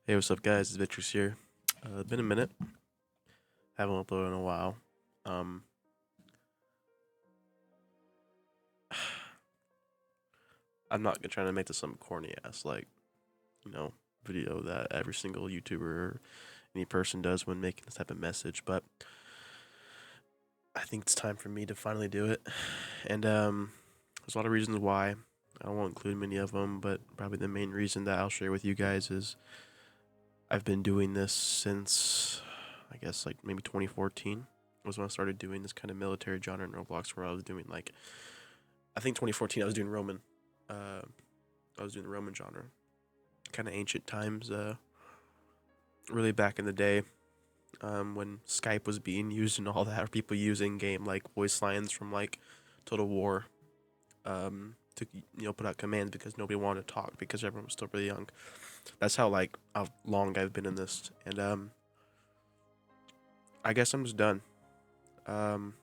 Hey, what's up, guys? It's Victor's here. Been a minute. Haven't uploaded in a while. Um, I'm not trying to make this some corny ass you know video that every single YouTuber or any person does when making this type of message, but I think it's time for me to finally do it. And there's a lot of reasons why. I won't include many of them, but probably the main reason that I'll share with you guys is I've been doing this since I guess like maybe 2014 was when I started doing this kind of military genre in Roblox, where I was doing like I think 2014 I was doing Roman. Uh, I was doing the Roman genre, kind of ancient times. Really back in the day, when Skype was being used and all that, or people using game like voice lines from like Total War, to put out commands because nobody wanted to talk because everyone was still really young. That's how long I've been in this, and I guess I'm just done. Um,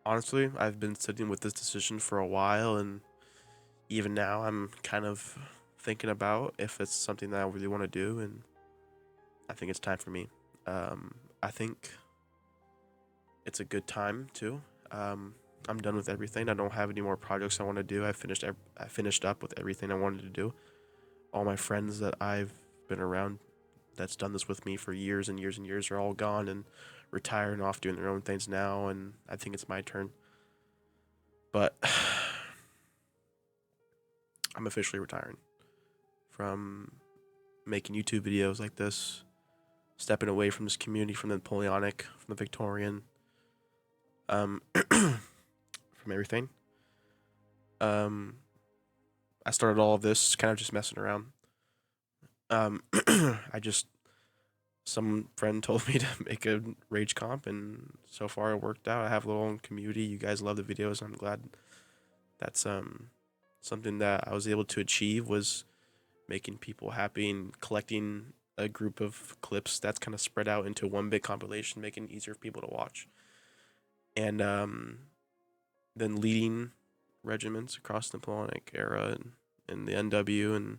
Honestly, I've been sitting with this decision for a while, and even now I'm kind of thinking about if it's something that I really want to do, and I think it's time for me. I think it's a good time too. I'm done with everything. I don't have any more projects I want to do. I finished up with everything I wanted to do. All my friends that I've been around that's done this with me for years and years and years are all gone and retired and off doing their own things now, and I think it's my turn. But I'm officially retiring from making YouTube videos like this, stepping away from this community, from the Napoleonic, from the Victorian, from everything. Um, I started all of this kind of just messing around. I just some friend told me to make a rage comp, and so far it worked out. I have a little own community. You guys love the videos. I'm glad that's something that I was able to achieve, was making people happy and collecting a group of clips that's kind of spread out into one big compilation, making it easier for people to watch. And then leading regiments across the Napoleonic era and the NW and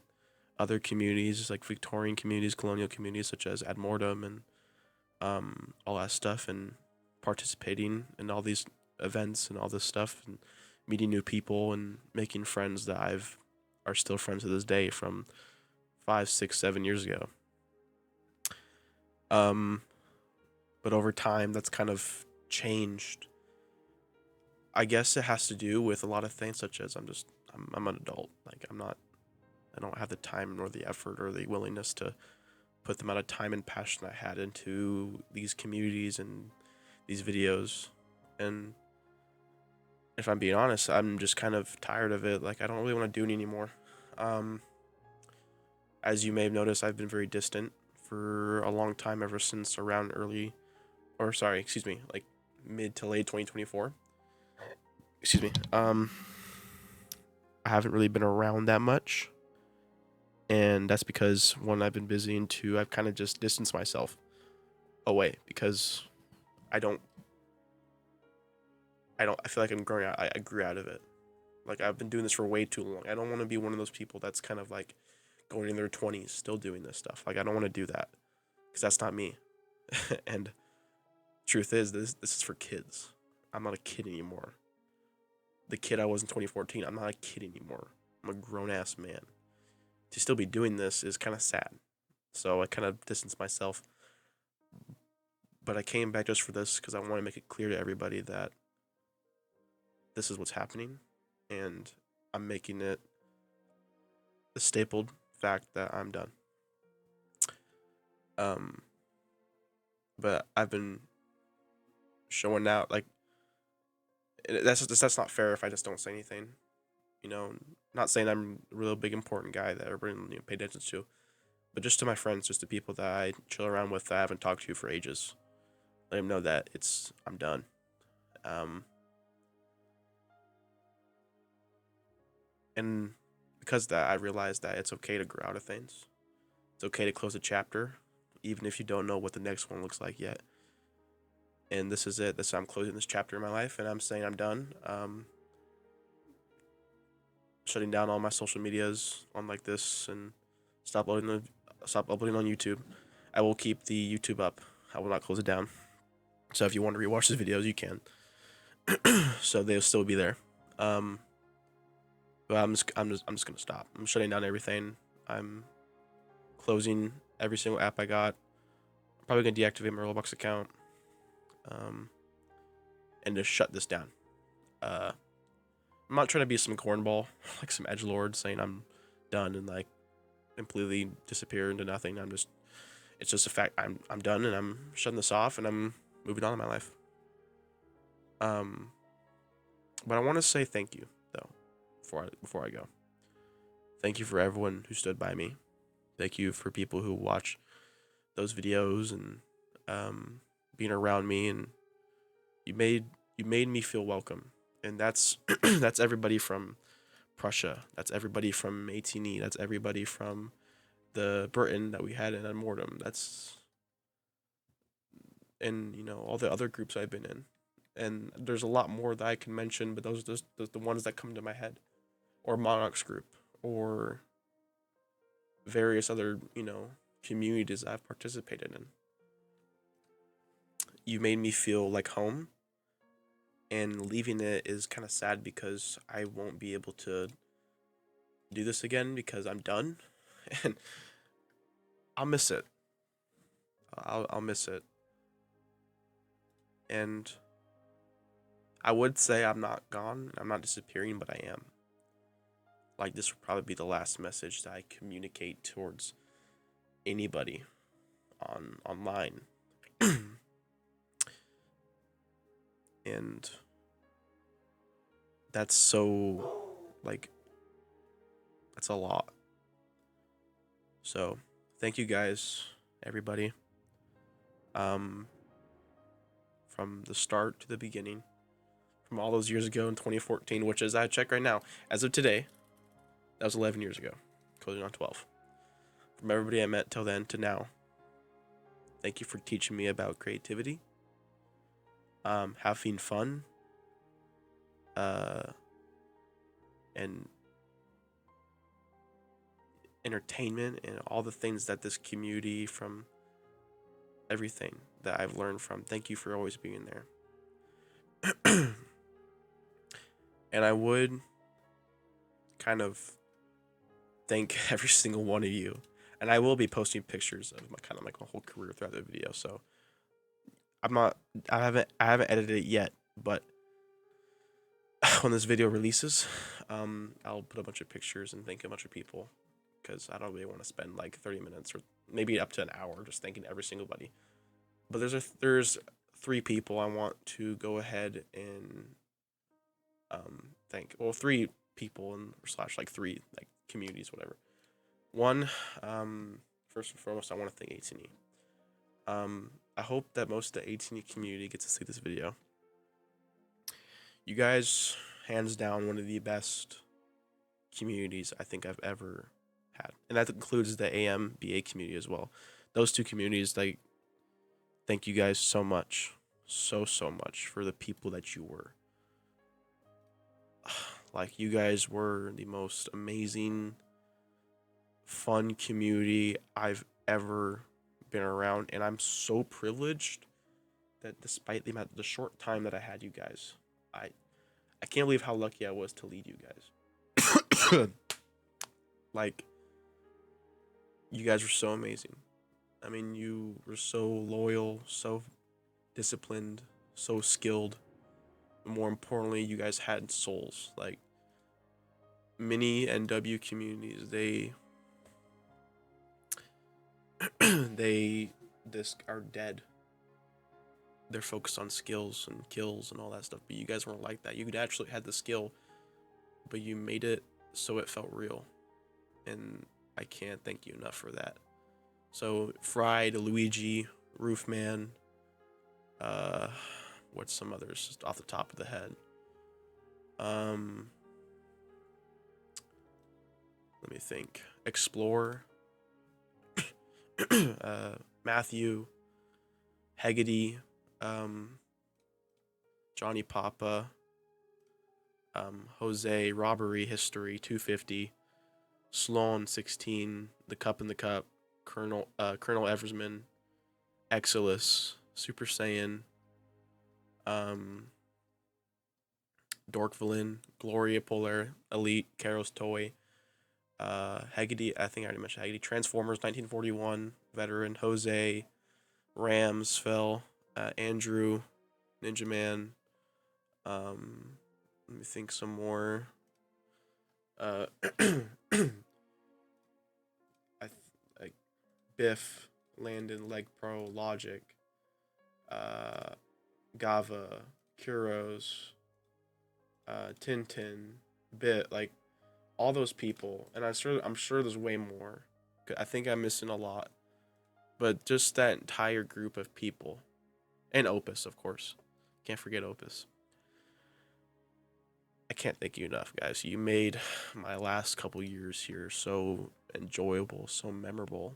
other communities like Victorian communities, colonial communities such as Ad Mortem and all that stuff, and participating in all these events and all this stuff, and meeting new people and making friends that I've are still friends to this day from 5, 6, 7 years ago. Um, but over time, that's kind of changed. I guess it has to do with a lot of things, such as I'm an adult. Like I don't have the time nor the effort or the willingness to put the amount of time and passion I had into these communities and these videos. And if I'm being honest, I'm just kind of tired of it. Like I don't really want to do it anymore. Um, as you may have noticed, I've been very distant for a long time, ever since around excuse me, like mid to late 2024. Excuse me. I haven't really been around that much, and that's because one, I've been busy, and two, I've kind of just distanced myself away because I don't, I feel like I'm growing out. I grew out of it. Like I've been doing this for way too long. I don't want to be one of those people that's kind of like going in their 20s still doing this stuff. Like I don't want to do that because that's not me. And truth is, this is for kids. I'm not a kid anymore. The kid I was in 2014, I'm not a kid anymore. I'm a grown ass man. To still be doing this is kind of sad. So I kind of distanced myself. But I came back just for this because I want to make it clear to everybody that this is what's happening, and I'm making it a stapled fact that I'm done. Um, but I've been showing out like that's not fair if I just don't say anything. You know, not saying I'm a real big important guy that everybody pay attention to, but just to my friends, just the people that I chill around with that I haven't talked to for ages. Let them know that I'm done. Um, and because of that, I realized that it's okay to grow out of things. It's okay to close a chapter, even if you don't know what the next one looks like yet. And this is it. I'm closing this chapter in my life, and I'm saying I'm done. Shutting down all my social medias on like this, and Stop uploading on YouTube. I will keep the YouTube up. I will not close it down. So if you want to rewatch the videos, you can. So they'll still be there. But I'm just gonna stop. I'm shutting down everything. I'm closing every single app I got. I'm probably gonna deactivate my Roblox account. And just shut this down. I'm not trying to be some cornball, like some edgelord saying I'm done and like completely disappear into nothing. It's just a fact. I'm done and I'm shutting this off and I'm moving on in my life. But I want to say thank you though, before I go. Thank you for everyone who stood by me. Thank you for people who watch those videos and being around me, and you made me feel welcome. And that's that's everybody from Prussia. That's everybody from 18E. That's everybody from the Britain that we had in Unmortem. That's, and all the other groups I've been in. And there's a lot more that I can mention, but those the ones that come to my head. Or Monarch's group, or various other, communities I've participated in. You made me feel like home, and leaving it is kind of sad because I won't be able to do this again because I'm done, and I'll miss it. I'll miss it, and I would say I'm not gone, I'm not disappearing, but I am. Like, this would probably be the last message that I communicate towards anybody online. And that's so, like, that's a lot. So thank you guys, everybody, from the start to the beginning, from all those years ago in 2014, which is, I check right now, as of today, that was 11 years ago, closing on 12. From everybody I met till then to now, thank you for teaching me about creativity, having fun, and entertainment, and all the things that this community, from everything that I've learned from. Thank you for always being there. And I would kind of thank every single one of you. And I will be posting pictures of my kind of like my whole career throughout the video. So I haven't edited it yet, but when this video releases, I'll put a bunch of pictures and thank a bunch of people, because I don't really want to spend like 30 minutes or maybe up to an hour just thanking every single buddy. But there's 3 people I want to go ahead and thank. Well, 3 people and slash like 3 like communities, whatever. One, first and foremost, I want to thank 18E. I hope that most of the 18E community gets to see this video. You guys, hands down, one of the best communities I think I've ever had, and that includes the AMBA community as well. Those 2 communities, like, thank you guys so much, so much for the people that you were. Like, you guys were the most amazing, fun community I've ever been around, and I'm so privileged that despite the short time that I had you guys, I can't believe how lucky I was to lead you guys. Like, you guys were so amazing. I mean, you were so loyal, so disciplined, so skilled. More importantly, you guys had souls. Like, many NW communities, they are dead. They're focused on skills and kills and all that stuff, but you guys weren't like that. You actually had the skill, but you made it so it felt real, and I can't thank you enough for that. So Fried, Luigi, Roofman, what's some others just off the top of the head? Let me think. Explorer, Matthew, Heggedy, Johnny Papa, Jose, Robbery History, 250, Sloan 16, the Cup in the Cup, Colonel Eversman, Exilus, Super Saiyan, um, Dorkvalin, Gloria Polar, Elite, Karos Toy, Haggerty, I think I already mentioned Haggerty, Transformers 1941, Veteran, Jose, Rams, Fell, Andrew, Ninja Man, let me think some more. Uh, I like Biff, Landon, Leg Pro, Logic, uh, Gava, Kuros, Tintin, Bit, like all those people, and I'm sure there's way more. I think I'm missing a lot, but just that entire group of people, and Opus, of course, can't forget Opus. I can't thank you enough, guys. You made my last couple years here so enjoyable, so memorable,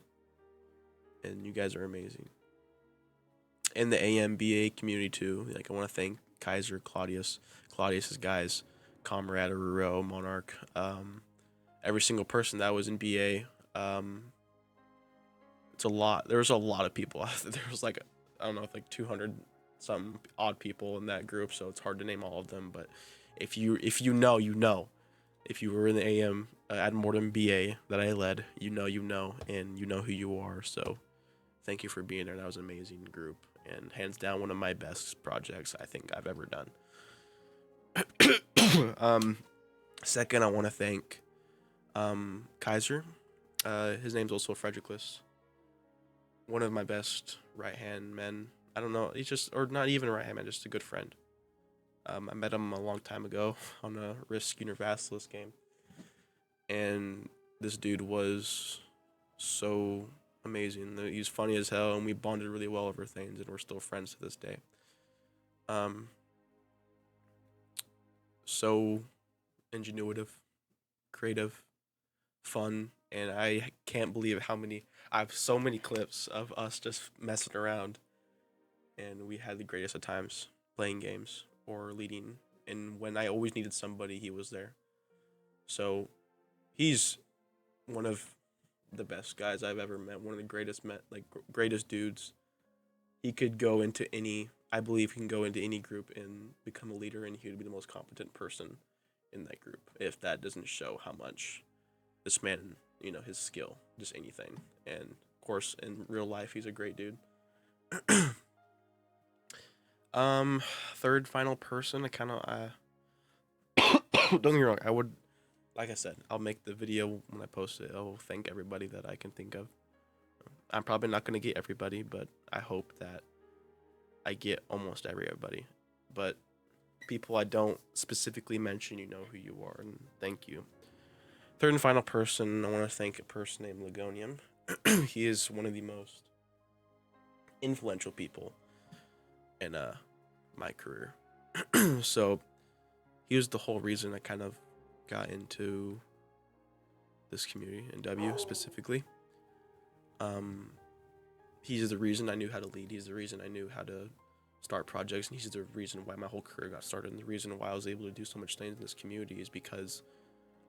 and you guys are amazing. And the AMBA community too. Like I want to thank Kaiser, Claudius's guys, Comrade, Aruro, Monarch, every single person that was in BA. It's a lot. There was a lot of people. There was like I don't know, like 200 some odd people in that group, so it's hard to name all of them. But if you know, you know. If you were in the AM Ad Mortem BA that I led, you know, and you know who you are. So thank you for being there. That was an amazing group, and hands down one of my best projects I think I've ever done. Second, I want to thank Kaiser. His name's also Frederickless. One of my best right hand men. I don't know. He's just, or not even a right hand man, just a good friend. I met him a long time ago on a Risk Universalis game, and this dude was so amazing. He's funny as hell, and we bonded really well over things, and we're still friends to this day. So ingenuitive, creative, fun, and I can't believe how many. I have so many clips of us just messing around, and we had the greatest of times playing games or leading. And when I always needed somebody, he was there. So he's one of the best guys I've ever met. One of the greatest dudes. He could go into any. I believe he can go into any group and become a leader, and he would be the most competent person in that group. If that doesn't show how much this man, his skill, just anything. And of course, in real life, he's a great dude. Third final person, I kind of don't get me wrong. I would, like I said, I'll make the video when I post it. I'll thank everybody that I can think of. I'm probably not gonna get everybody, but I hope that I get almost everybody. But people I don't specifically mention, you know who you are, and thank you. Third and final person, I want to thank a person named Ligonium. He is one of the most influential people in my career. So he was the whole reason I kind of got into this community in W specifically. He's the reason I knew how to lead. He's the reason I knew how to start projects, and he's the reason why my whole career got started. And the reason why I was able to do so much things in this community is because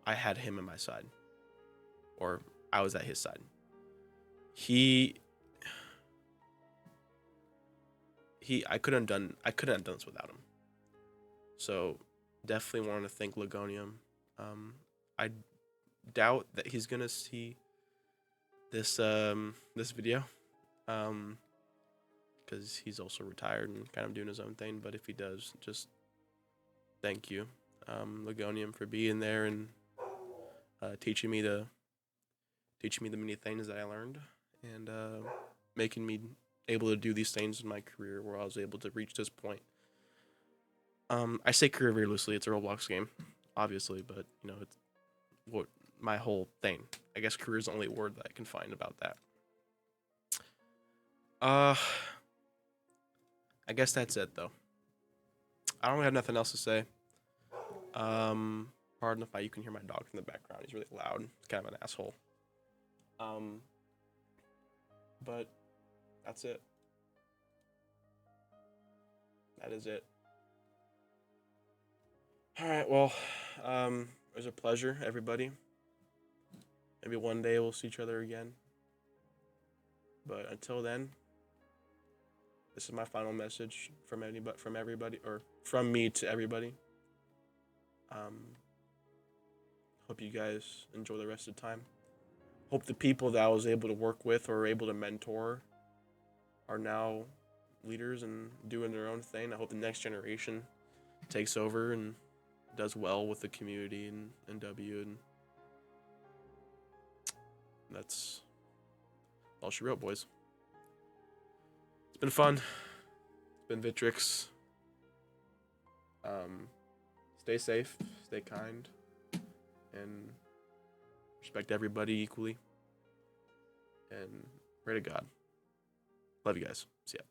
I had him on my side, or I was at his side. He I couldn't have done this without him. So definitely wanted to thank Ligonium. I doubt that he's gonna see this video, because he's also retired and kind of doing his own thing. But if he does, just thank you, Ligonium, for being there and teaching me the many things that I learned, and making me able to do these things in my career where I was able to reach this point. I say career very loosely. It's a Roblox game, obviously, but it's what my whole thing. I guess career is the only word that I can find about that. I guess that's it though. I don't really have nothing else to say. Pardon if you can hear my dog in the background. He's really loud. He's kind of an asshole. But that's it. That is it. All right. Well, it was a pleasure, everybody. Maybe one day we'll see each other again. But until then, this is my final message from everybody, or from me to everybody. Hope you guys enjoy the rest of the time. Hope the people that I was able to work with or able to mentor are now leaders and doing their own thing. I hope the next generation takes over and does well with the community and NW, and that's all she wrote, boys. It's been fun. It's been Vitrix. Stay safe, stay kind, and respect everybody equally. And pray to God. Love you guys. See ya.